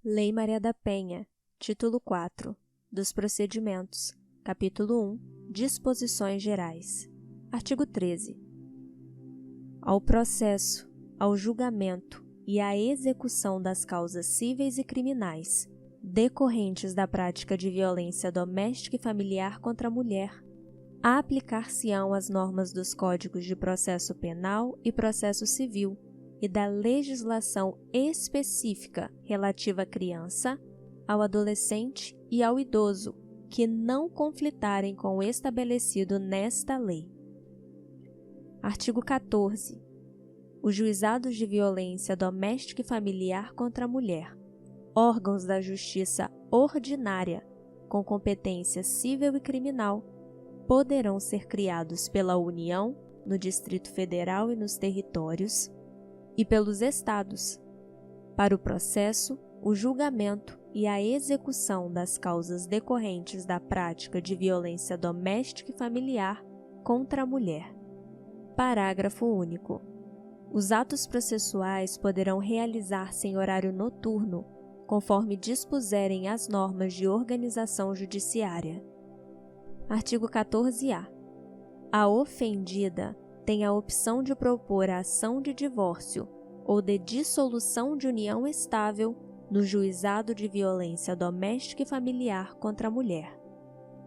Lei Maria da Penha, Título 4, dos Procedimentos, Capítulo 1, Disposições Gerais. Artigo 13. Ao processo, ao julgamento e à execução das causas cíveis e criminais decorrentes da prática de violência doméstica e familiar contra a mulher, aplicar-se-ão as normas dos Códigos de Processo Penal e Processo Civil e da legislação específica relativa à criança, ao adolescente e ao idoso, que não conflitarem com o estabelecido nesta lei. Artigo 14. Os juizados de violência doméstica e familiar contra a mulher, órgãos da justiça ordinária, com competência civil e criminal, poderão ser criados pela União, no Distrito Federal e nos territórios, e pelos Estados, para o processo, o julgamento e a execução das causas decorrentes da prática de violência doméstica e familiar contra a mulher. Parágrafo único. Os atos processuais poderão realizar-se em horário noturno, conforme dispuserem as normas de organização judiciária. Artigo 14-A. A ofendida tem a opção de propor a ação de divórcio ou de dissolução de união estável no Juizado de Violência Doméstica e Familiar contra a mulher.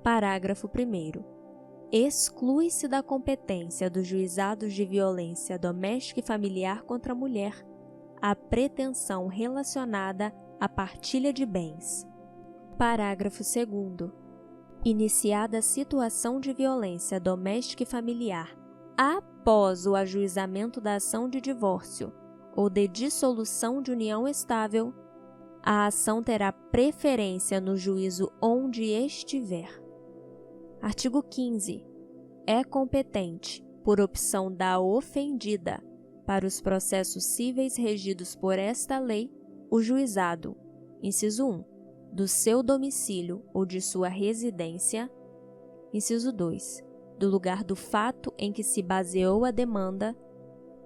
Parágrafo 1º. Exclui-se da competência dos Juizados de Violência Doméstica e Familiar contra a mulher a pretensão relacionada à partilha de bens. Parágrafo 2º. Iniciada a situação de violência doméstica e familiar após o ajuizamento da ação de divórcio ou de dissolução de união estável, a ação terá preferência no juízo onde estiver. Artigo 15. É competente, por opção da ofendida, para os processos cíveis regidos por esta lei, o juizado, inciso 1, do seu domicílio ou de sua residência, inciso 2, do lugar do fato em que se baseou a demanda,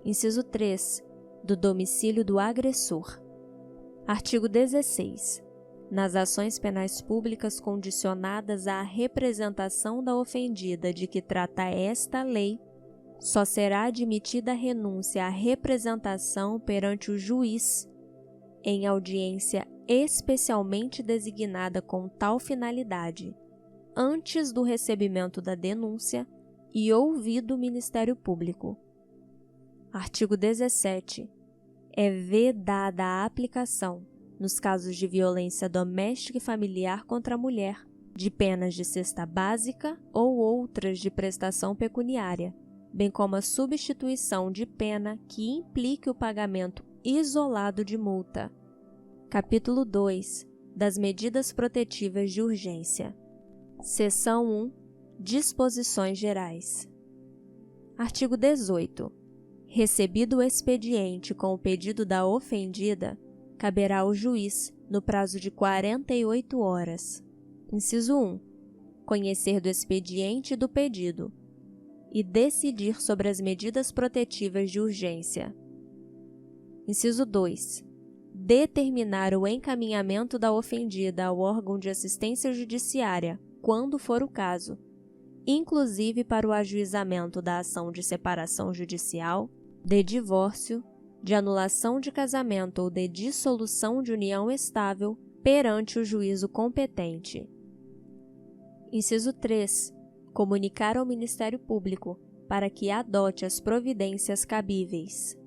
inciso 3, do domicílio do agressor. Artigo 16. Nas ações penais públicas condicionadas à representação da ofendida de que trata esta lei, só será admitida a renúncia à representação perante o juiz em audiência especialmente designada com tal finalidade, antes do recebimento da denúncia e ouvido o Ministério Público. Artigo 17. É vedada a aplicação, nos casos de violência doméstica e familiar contra a mulher, de penas de cesta básica ou outras de prestação pecuniária, bem como a substituição de pena que implique o pagamento isolado de multa. Capítulo 2. Das medidas protetivas de urgência. Seção 1. Disposições gerais. Artigo 18. Recebido o expediente com o pedido da ofendida, caberá ao juiz, no prazo de 48 horas, inciso 1, conhecer do expediente e do pedido, e decidir sobre as medidas protetivas de urgência. Inciso 2. Determinar o encaminhamento da ofendida ao órgão de assistência judiciária, quando for o caso, inclusive para o ajuizamento da ação de separação judicial, de divórcio, de anulação de casamento ou de dissolução de união estável perante o juízo competente. Inciso 3. Comunicar ao Ministério Público para que adote as providências cabíveis.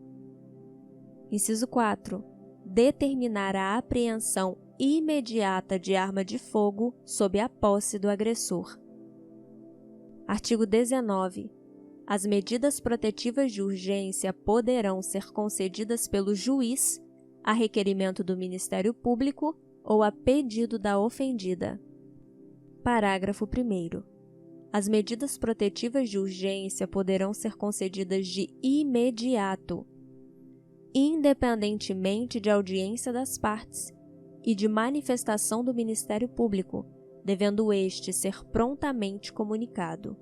Inciso 4. Determinar a apreensão imediata de arma de fogo sob a posse do agressor. Artigo 19. As medidas protetivas de urgência poderão ser concedidas pelo juiz a requerimento do Ministério Público ou a pedido da ofendida. Parágrafo 1º. As medidas protetivas de urgência poderão ser concedidas de imediato, independentemente de audiência das partes e de manifestação do Ministério Público, devendo este ser prontamente comunicado.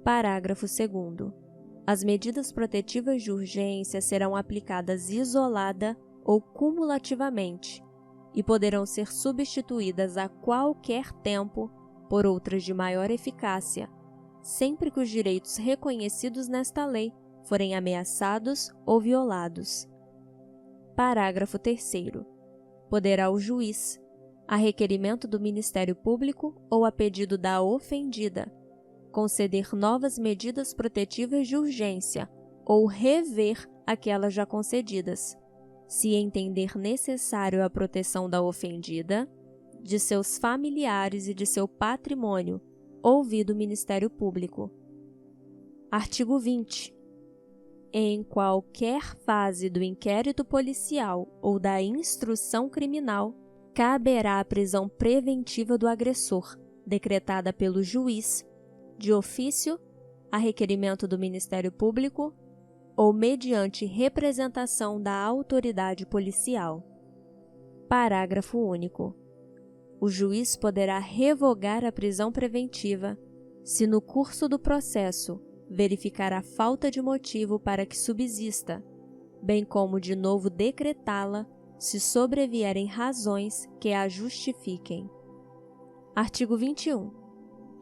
Parágrafo 2º. As medidas protetivas de urgência serão aplicadas isolada ou cumulativamente, e poderão ser substituídas a qualquer tempo por outras de maior eficácia, sempre que os direitos reconhecidos nesta lei forem ameaçados ou violados. Parágrafo 3º. Poderá o juiz, a requerimento do Ministério Público ou a pedido da ofendida, conceder novas medidas protetivas de urgência ou rever aquelas já concedidas, se entender necessário a proteção da ofendida, de seus familiares e de seu patrimônio, ouvido o Ministério Público. Artigo 20. Em qualquer fase do inquérito policial ou da instrução criminal, caberá a prisão preventiva do agressor, decretada pelo juiz, de ofício, a requerimento do Ministério Público ou mediante representação da autoridade policial. Parágrafo único. O juiz poderá revogar a prisão preventiva se no curso do processo verificar a falta de motivo para que subsista, bem como de novo decretá-la se sobrevierem razões que a justifiquem. Artigo 21.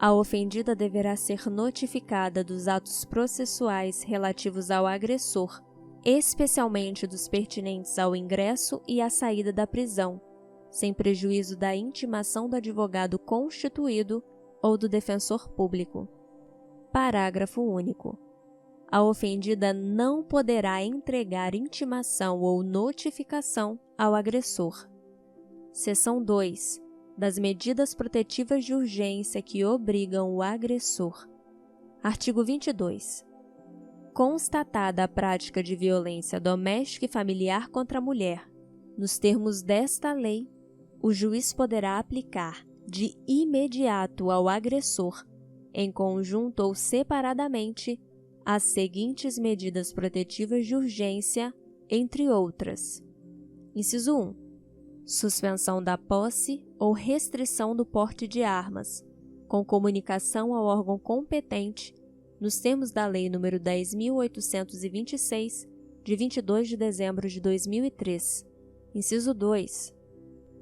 A ofendida deverá ser notificada dos atos processuais relativos ao agressor, especialmente dos pertinentes ao ingresso e à saída da prisão, sem prejuízo da intimação do advogado constituído ou do defensor público. Parágrafo único. A ofendida não poderá entregar intimação ou notificação ao agressor. Seção 2. Das medidas protetivas de urgência que obrigam o agressor. Artigo 22. Constatada a prática de violência doméstica e familiar contra a mulher, nos termos desta lei, o juiz poderá aplicar de imediato ao agressor, em conjunto ou separadamente, as seguintes medidas protetivas de urgência, entre outras. Inciso 1. Suspensão da posse ou restrição do porte de armas, com comunicação ao órgão competente, nos termos da Lei nº 10.826, de 22 de dezembro de 2003. Inciso 2.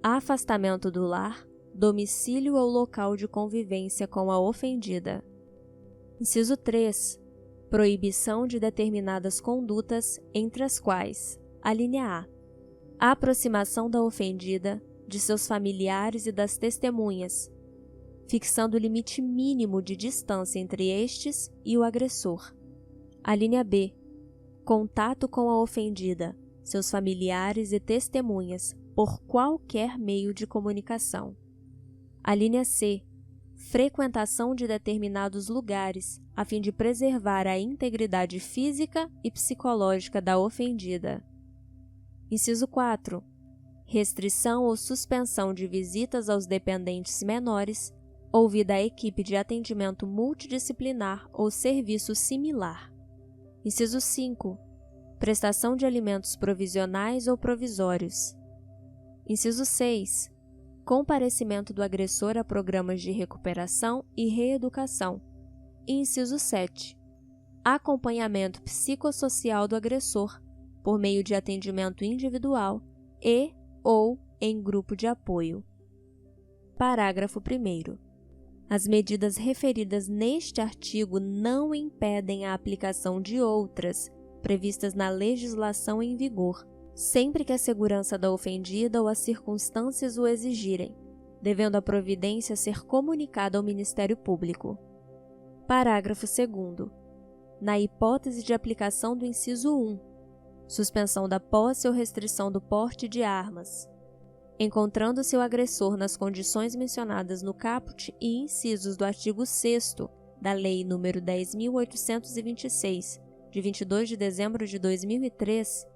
Afastamento do lar, domicílio ou local de convivência com a ofendida. Inciso 3. Proibição de determinadas condutas, entre as quais: alínea A. Aproximação da ofendida, de seus familiares e das testemunhas, fixando o limite mínimo de distância entre estes e o agressor. Alínea B. Contato com a ofendida, seus familiares e testemunhas, por qualquer meio de comunicação. Alínea C. Frequentação de determinados lugares, a fim de preservar a integridade física e psicológica da ofendida. Inciso 4. Restrição ou suspensão de visitas aos dependentes menores, ouvida a equipe de atendimento multidisciplinar ou serviço similar. Inciso 5. Prestação de alimentos provisionais ou provisórios. Inciso 6. Comparecimento do agressor a programas de recuperação e reeducação. E inciso 7. Acompanhamento psicossocial do agressor, por meio de atendimento individual e ou em grupo de apoio. Parágrafo 1º. As medidas referidas neste artigo não impedem a aplicação de outras previstas na legislação em vigor, sempre que a segurança da ofendida ou as circunstâncias o exigirem, devendo a providência ser comunicada ao Ministério Público. Parágrafo 2º. Na hipótese de aplicação do inciso 1, suspensão da posse ou restrição do porte de armas, encontrando-se o agressor nas condições mencionadas no caput e incisos do artigo 6º da Lei nº 10.826, de 22 de dezembro de 2003,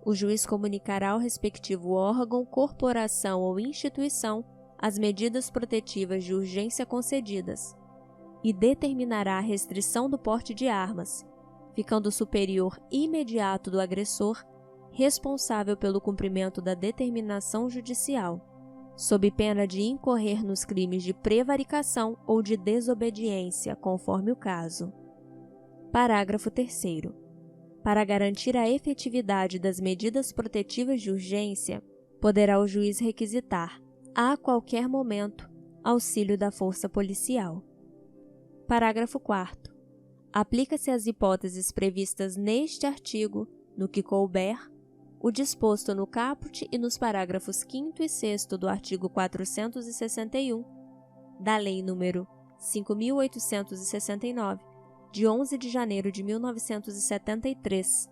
o juiz comunicará ao respectivo órgão, corporação ou instituição as medidas protetivas de urgência concedidas e determinará a restrição do porte de armas, ficando o superior imediato do agressor responsável pelo cumprimento da determinação judicial, sob pena de incorrer nos crimes de prevaricação ou de desobediência, conforme o caso. Parágrafo 3º. Para garantir a efetividade das medidas protetivas de urgência, poderá o juiz requisitar, a qualquer momento, auxílio da força policial. Parágrafo 4º. Aplica-se às hipóteses previstas neste artigo, no que couber, o disposto no caput e nos parágrafos 5º e 6º do artigo 461 da Lei nº 5.869, de 11 de janeiro de 1973.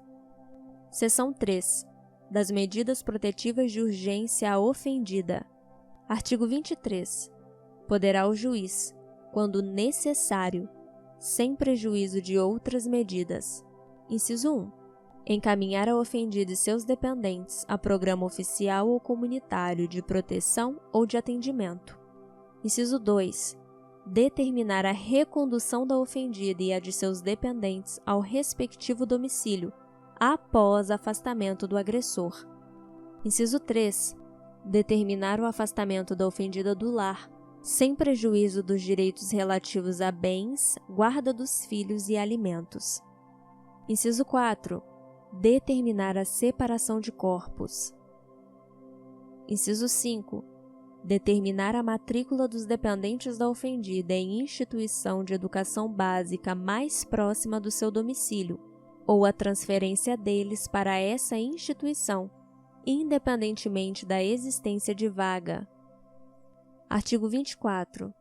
Seção 3. Das medidas protetivas de urgência à ofendida. Artigo 23. Poderá o juiz, quando necessário, sem prejuízo de outras medidas. Inciso 1. Encaminhar a ofendida e seus dependentes a programa oficial ou comunitário de proteção ou de atendimento. Inciso 2. Determinar a recondução da ofendida e a de seus dependentes ao respectivo domicílio, após afastamento do agressor. Inciso 3. Determinar o afastamento da ofendida do lar, sem prejuízo dos direitos relativos a bens, guarda dos filhos e alimentos. Inciso 4. Determinar a separação de corpos. Inciso 5. Determinar a matrícula dos dependentes da ofendida em instituição de educação básica mais próxima do seu domicílio, ou a transferência deles para essa instituição, independentemente da existência de vaga. Artigo 24.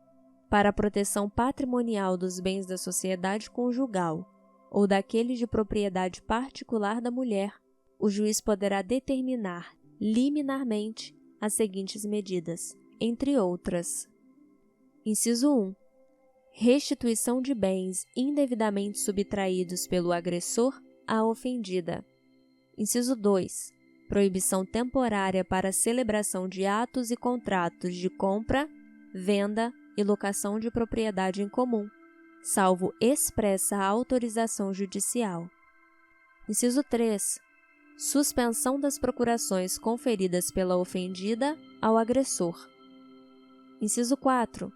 Para a proteção patrimonial dos bens da sociedade conjugal ou daqueles de propriedade particular da mulher, o juiz poderá determinar liminarmente as seguintes medidas, entre outras. Inciso 1. Restituição de bens indevidamente subtraídos pelo agressor à ofendida. Inciso 2. Proibição temporária para a celebração de atos e contratos de compra, venda e locação de propriedade em comum, salvo expressa autorização judicial. Inciso 3. Suspensão das procurações conferidas pela ofendida ao agressor. Inciso 4.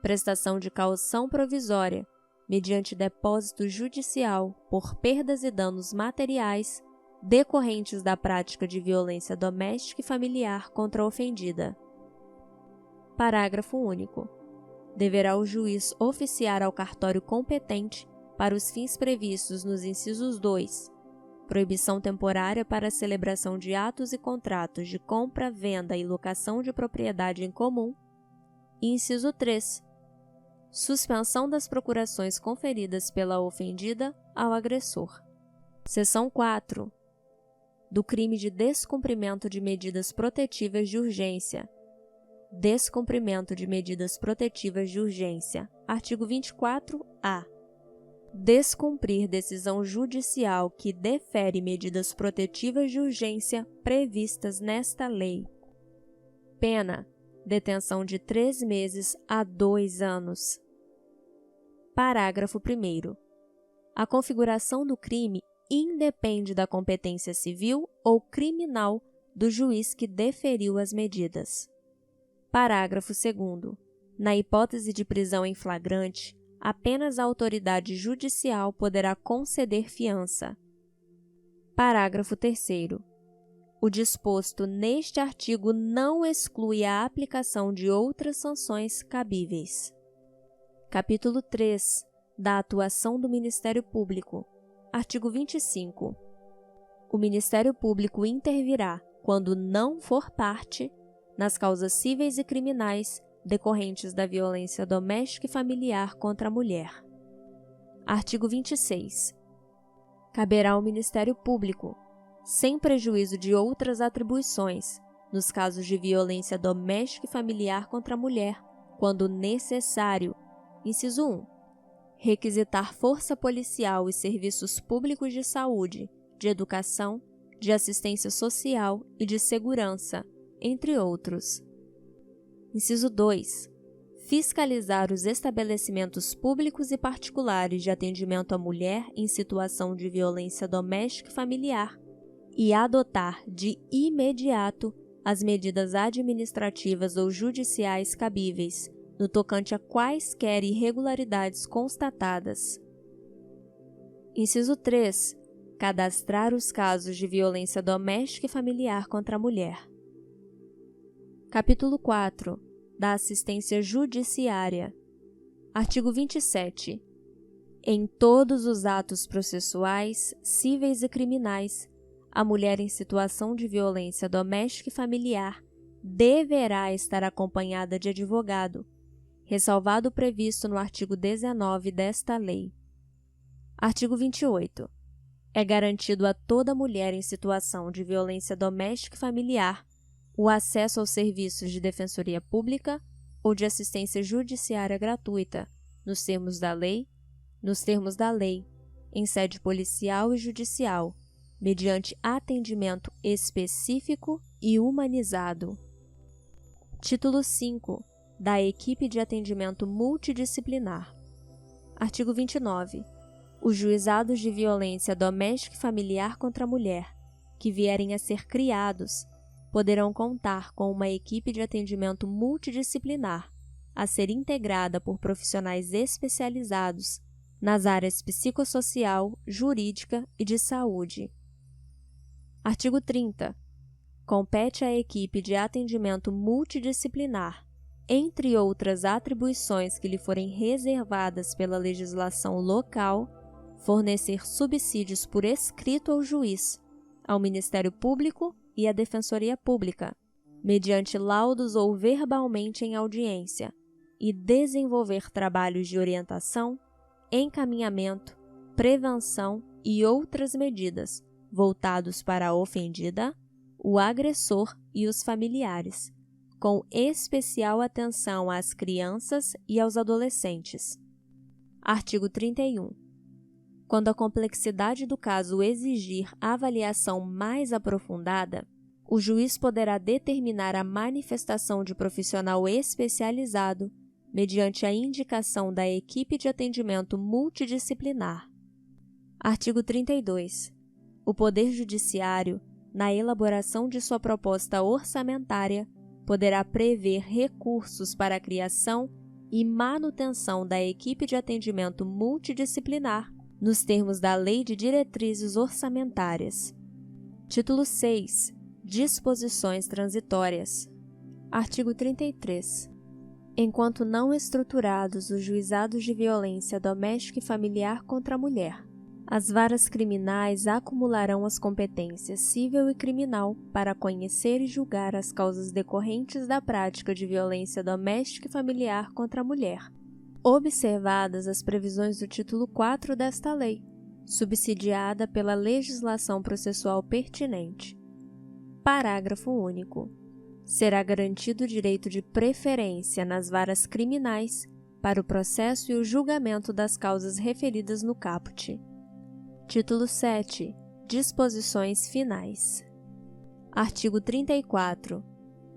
Prestação de caução provisória, mediante depósito judicial por perdas e danos materiais decorrentes da prática de violência doméstica e familiar contra a ofendida. Parágrafo único. Deverá o juiz oficiar ao cartório competente para os fins previstos nos incisos 2, proibição temporária para a celebração de atos e contratos de compra, venda e locação de propriedade em comum, e inciso 3, suspensão das procurações conferidas pela ofendida ao agressor. Seção 4. Do crime de descumprimento de medidas protetivas de urgência. Descumprimento de medidas protetivas de urgência. Artigo 24-A. Descumprir decisão judicial que defere medidas protetivas de urgência previstas nesta lei. Pena: detenção de 3 meses a 2 anos. Parágrafo 1º. A configuração do crime independe da competência civil ou criminal do juiz que deferiu as medidas. Parágrafo 2º. Na hipótese de prisão em flagrante, apenas a autoridade judicial poderá conceder fiança. Parágrafo 3º. O disposto neste artigo não exclui a aplicação de outras sanções cabíveis. Capítulo 3. Da atuação do Ministério Público. Artigo 25. O Ministério Público intervirá, quando não for parte, nas causas cíveis e criminais decorrentes da violência doméstica e familiar contra a mulher. Artigo 26. Caberá ao Ministério Público, sem prejuízo de outras atribuições, nos casos de violência doméstica e familiar contra a mulher, quando necessário, inciso 1, requisitar força policial e serviços públicos de saúde, de educação, de assistência social e de segurança, entre outros. Inciso 2. Fiscalizar os estabelecimentos públicos e particulares de atendimento à mulher em situação de violência doméstica e familiar e adotar de imediato as medidas administrativas ou judiciais cabíveis, no tocante a quaisquer irregularidades constatadas. Inciso 3. cadastrar os casos de violência doméstica e familiar contra a mulher. Capítulo 4. Da assistência judiciária. Artigo 27. Em todos os atos processuais, cíveis e criminais, a mulher em situação de violência doméstica e familiar deverá estar acompanhada de advogado, ressalvado o previsto no artigo 19 desta lei. Artigo 28. É garantido a toda mulher em situação de violência doméstica e familiar o acesso aos serviços de defensoria pública ou de assistência judiciária gratuita, nos termos da lei, em sede policial e judicial, mediante atendimento específico e humanizado. Título 5. Da equipe de atendimento multidisciplinar. Artigo 29. Os juizados de violência doméstica e familiar contra a mulher, que vierem a ser criados, poderão contar com uma equipe de atendimento multidisciplinar, a ser integrada por profissionais especializados nas áreas psicossocial, jurídica e de saúde. Artigo 30. Compete à equipe de atendimento multidisciplinar, entre outras atribuições que lhe forem reservadas pela legislação local, fornecer subsídios por escrito ao juiz, ao Ministério Público e à Defensoria Pública, mediante laudos ou verbalmente em audiência, e desenvolver trabalhos de orientação, encaminhamento, prevenção e outras medidas voltados para a ofendida, o agressor e os familiares, com especial atenção às crianças e aos adolescentes. Artigo 31. Quando a complexidade do caso exigir avaliação mais aprofundada, o juiz poderá determinar a manifestação de profissional especializado mediante a indicação da equipe de atendimento multidisciplinar. Artigo 32. O Poder Judiciário, na elaboração de sua proposta orçamentária, poderá prever recursos para a criação e manutenção da equipe de atendimento multidisciplinar nos termos da Lei de Diretrizes Orçamentárias. Título 6. Disposições transitórias. Artigo 33. Enquanto não estruturados os juizados de violência doméstica e familiar contra a mulher, as varas criminais acumularão as competências civil e criminal para conhecer e julgar as causas decorrentes da prática de violência doméstica e familiar contra a mulher, observadas as previsões do título 4 desta lei, subsidiada pela legislação processual pertinente. Parágrafo único. Será garantido o direito de preferência nas varas criminais para o processo e o julgamento das causas referidas no caput. Título 7. Disposições finais. Artigo 34.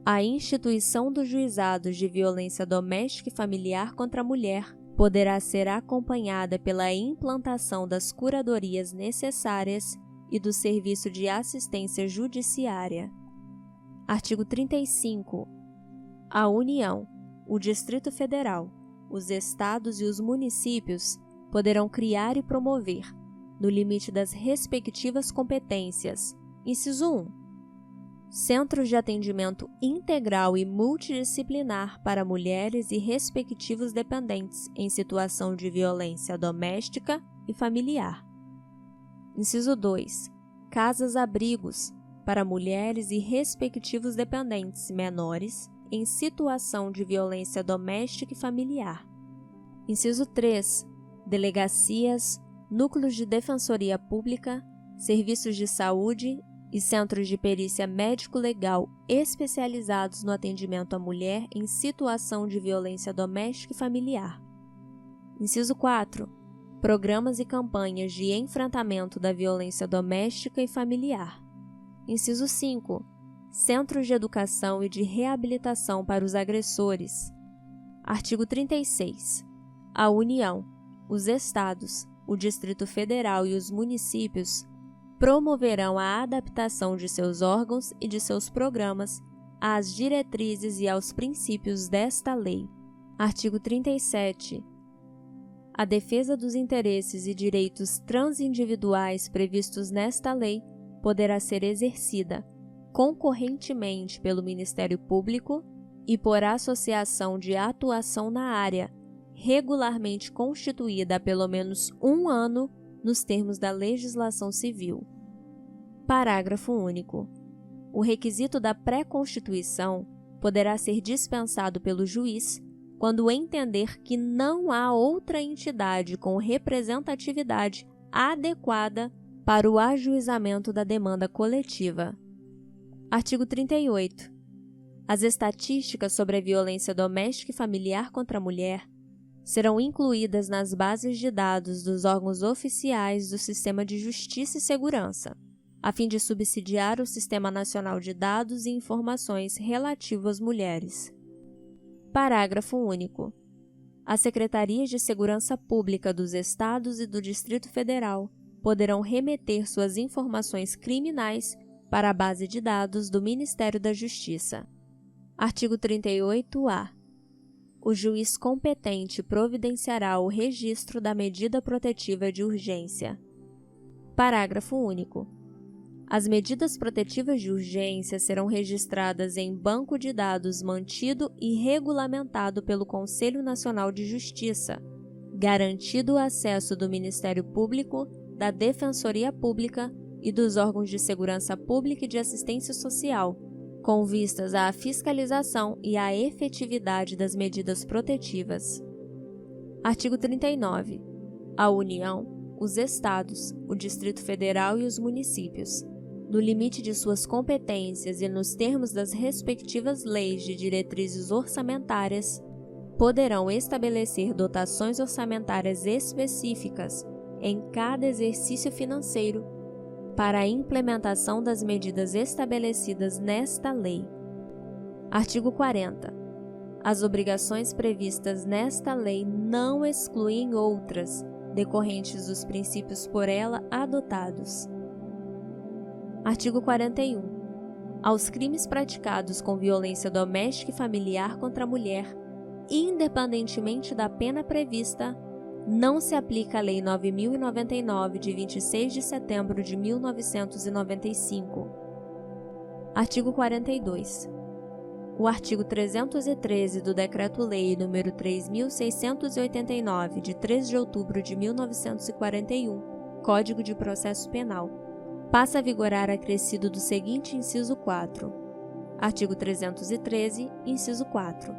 A instituição dos juizados de violência doméstica e familiar contra a mulher poderá ser acompanhada pela implantação das curadorias necessárias e do serviço de assistência judiciária. Artigo 35. A União, o Distrito Federal, os estados e os municípios poderão criar e promover, no limite das respectivas competências, inciso 1, centros de atendimento integral e multidisciplinar para mulheres e respectivos dependentes em situação de violência doméstica e familiar. Inciso 2, casas-abrigos para mulheres e respectivos dependentes menores em situação de violência doméstica e familiar. Inciso 3, delegacias, núcleos de defensoria pública, serviços de saúde e centros de perícia médico-legal especializados no atendimento à mulher em situação de violência doméstica e familiar. Inciso 4. Programas e campanhas de enfrentamento da violência doméstica e familiar. Inciso 5. Centros de educação e de reabilitação para os agressores. Artigo 36. A União, os Estados, o Distrito Federal e os municípios promoverão a adaptação de seus órgãos e de seus programas às diretrizes e aos princípios desta lei. Artigo 37. A defesa dos interesses e direitos transindividuais previstos nesta lei poderá ser exercida concorrentemente pelo Ministério Público e por associação de atuação na área, regularmente constituída há pelo menos 1 ano nos termos da legislação civil. Parágrafo único. O requisito da pré-constituição poderá ser dispensado pelo juiz quando entender que não há outra entidade com representatividade adequada para o ajuizamento da demanda coletiva. Artigo 38. As estatísticas sobre a violência doméstica e familiar contra a mulher serão incluídas nas bases de dados dos órgãos oficiais do Sistema de Justiça e Segurança, a fim de subsidiar o Sistema Nacional de Dados e Informações relativo às mulheres. Parágrafo único. As Secretarias de Segurança Pública dos Estados e do Distrito Federal poderão remeter suas informações criminais para a base de dados do Ministério da Justiça. Artigo 38-A. O juiz competente providenciará o registro da medida protetiva de urgência. Parágrafo único. As medidas protetivas de urgência serão registradas em banco de dados mantido e regulamentado pelo Conselho Nacional de Justiça, garantido o acesso do Ministério Público, da Defensoria Pública e dos órgãos de segurança pública e de assistência social, com vistas à fiscalização e à efetividade das medidas protetivas. Artigo 39. A União, os Estados, o Distrito Federal e os municípios, no limite de suas competências e nos termos das respectivas leis de diretrizes orçamentárias, poderão estabelecer dotações orçamentárias específicas em cada exercício financeiro para a implementação das medidas estabelecidas nesta lei. Artigo 40. As obrigações previstas nesta lei não excluem outras, decorrentes dos princípios por ela adotados. Artigo 41. Aos crimes praticados com violência doméstica e familiar contra a mulher, independentemente da pena prevista, não se aplica a Lei 9.099, de 26 de setembro de 1995. Artigo 42. O artigo 313 do Decreto-Lei nº 3.689, de 3 de outubro de 1941, Código de Processo Penal, passa a vigorar acrescido do seguinte inciso 4. Artigo 313, inciso 4.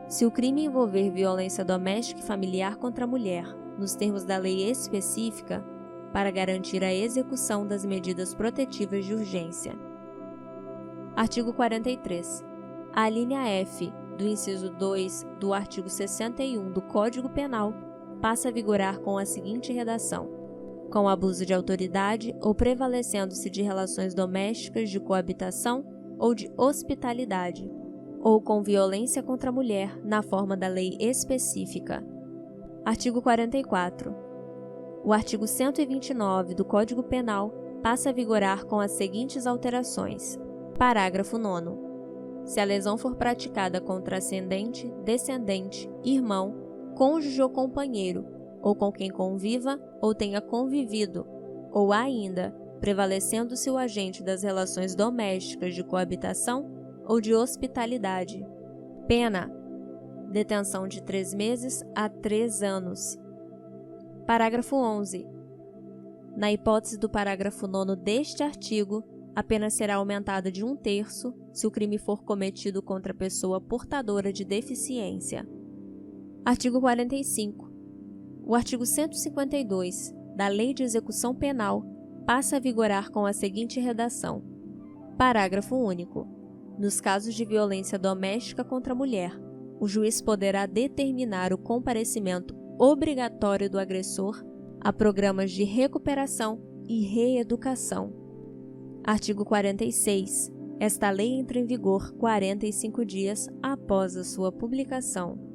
Se o crime envolver violência doméstica e familiar contra a mulher, nos termos da lei específica, para garantir a execução das medidas protetivas de urgência. Artigo 43. A alínea F do inciso 2 do artigo 61 do Código Penal passa a vigorar com a seguinte redação: com abuso de autoridade ou prevalecendo-se de relações domésticas de coabitação ou de hospitalidade, ou com violência contra a mulher na forma da lei específica. Artigo 44. O artigo 129 do Código Penal passa a vigorar com as seguintes alterações. Parágrafo 9º. Se a lesão for praticada contra ascendente, descendente, irmão, cônjuge ou companheiro, ou com quem conviva ou tenha convivido, ou ainda, prevalecendo-se o agente das relações domésticas de coabitação ou de hospitalidade. Pena: detenção de 3 meses a 3 anos. Parágrafo 11. Na hipótese do parágrafo 9º deste artigo, a pena será aumentada de 1/3 se o crime for cometido contra pessoa portadora de deficiência. Artigo 45. O artigo 152 da Lei de Execução Penal passa a vigorar com a seguinte redação. Parágrafo único. Nos casos de violência doméstica contra a mulher, o juiz poderá determinar o comparecimento obrigatório do agressor a programas de recuperação e reeducação. Artigo 46. Esta lei entra em vigor 45 dias após a sua publicação.